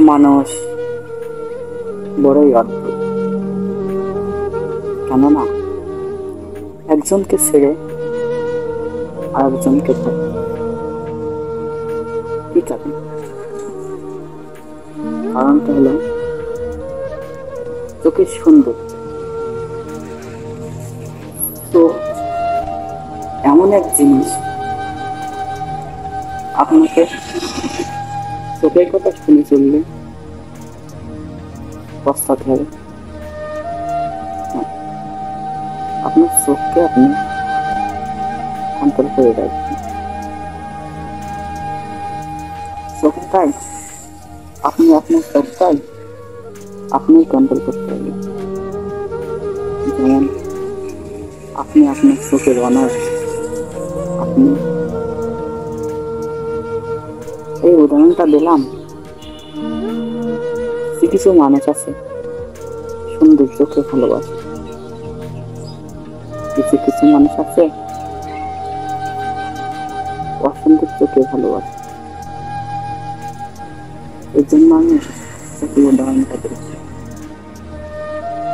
মানুষ বড়ই অদ্ভুত, কেননা একজনকে ছেড়ে আরেকজনকে ধরে। কি কারণ? কারণটা হলো চোখের সৌন্দর্য। তো এমন এক জিনিস, আপনাকে চোখের কথা শুনে চললে পস্তাতে হবে। আপনার চোখকে আপনি কন্ট্রোল করে রাখবেন। চোখটাই আপনি আপনার চোখটাই আপনি কন্ট্রোল করতে পারবেন। যেমন আপনি আপনার চোখের অনার, আপনি এই উদাহরণটা দিলাম। কিছু মানুষ আছে সৌন্দর্যকে ভালোবাসে, কিছু কিছু মানুষ আছে অসৌন্দর্যকে ভালোবাসে। এই জন্য আমি একটি উদাহরণটা দিচ্ছি।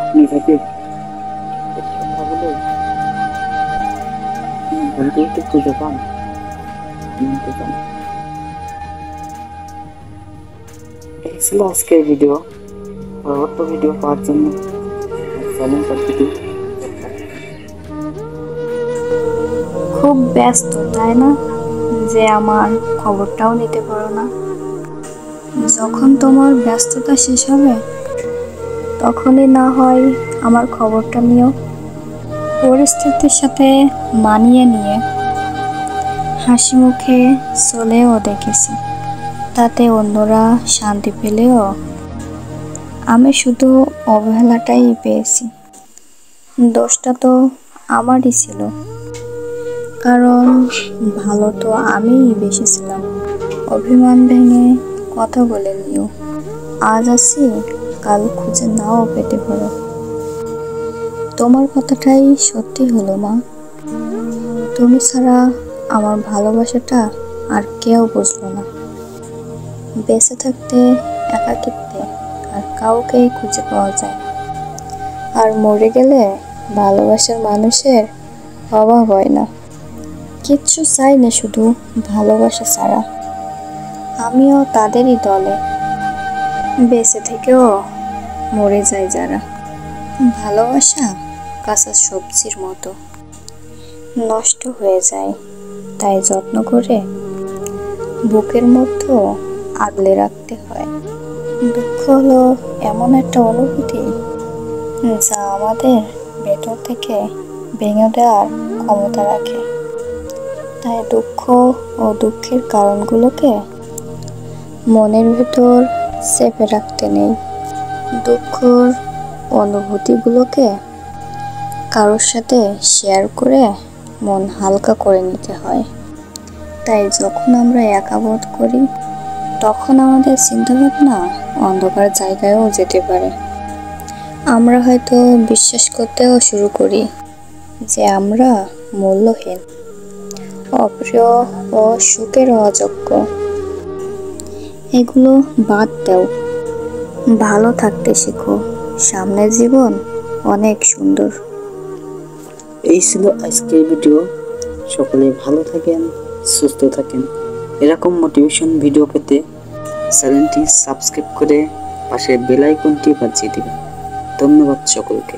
আপনি যাকে কথা বলে বন্ধুকে খুঁজে পান, এই ছিল আজকের ভিডিও। পরবর্তী ভিডিও পাওয়ার জন্য চ্যানেলটি খুব ব্যস্ত, তাই না? যে আমার খবরটাও নিতে পারো না। যখন তোমার ব্যস্ততা শেষ হবে তখনই না হয় আমার খবরটা নিও। পরিস্থিতির সাথে মানিয়ে নিয়ে হাসি মুখে চলেও দেখেছি, তাতে অন্যরা শান্তি পেলেও আমি শুধু অবহেলাটাই পেয়েছি। দোষটা তো আমারই ছিল, কারণ ভালো তো আমিই বেসেছিলাম। অভিমান ভেঙে কথা বলে নিও। আজ আছি, কাল খুঁজে নাও পেতে পারো। তোমার কথাটাই সত্যি হলো মা। তুমি ছাড়া আমার ভালোবাসাটা আর কেউ বুঝলো না। বেঁচে থাকতে একাকিত্বে আর কাউকেই খুঁজে পাওয়া যায় না। আর মরে গেলে ভালোবাসার মানুষের অভাব হয় না। কিচ্ছু চাই না, শুধু ভালোবাসা ছাড়া। আমিও তাদেরই দলে। বেঁচে থেকেও মরে যায় যারা। ভালোবাসা কাঁচা সবজির মতো, নষ্ট হয়ে যায়, তাই যত্ন করে বুকের মধ্যে আগলে রাখতে হয়। দুঃখ হলো এমন একটা অনুভূতি যা আমাদের ভেতর থেকে ভেঙে দেওয়ার ক্ষমতা রাখে। তাই দুঃখ ও দুঃখের কারণগুলোকে মনের ভেতর চেপে রাখতে নেই। দুঃখের অনুভূতিগুলোকে কারোর সাথে শেয়ার করে মন হালকা করে নিতে হয়। তাই যখন আমরা একা বোধ করি তখন আমাদের চিন্তাভাবনা অন্ধকার জায়গায়ও যেতে পারে। আমরা হয়তো বিশ্বাস করতেও শুরু করি যে আমরা মূল্যহীন, অপ্রিয় ও সুখের অযোগ্য। এগুলো বাদ দাও, ভালো থাকতে শেখো। সামনের জীবন অনেক সুন্দর। এই ছিল আজকের ভিডিও। সকলে ভালো থাকেন, সুস্থ থাকেন। এরকম মোটিভেশন ভিডিও পেতে চ্যানেলটি সাবস্ক্রাইব করে পাশে বেল আইকনটি বাজিয়ে দিবেন। ধন্যবাদ সকলকে।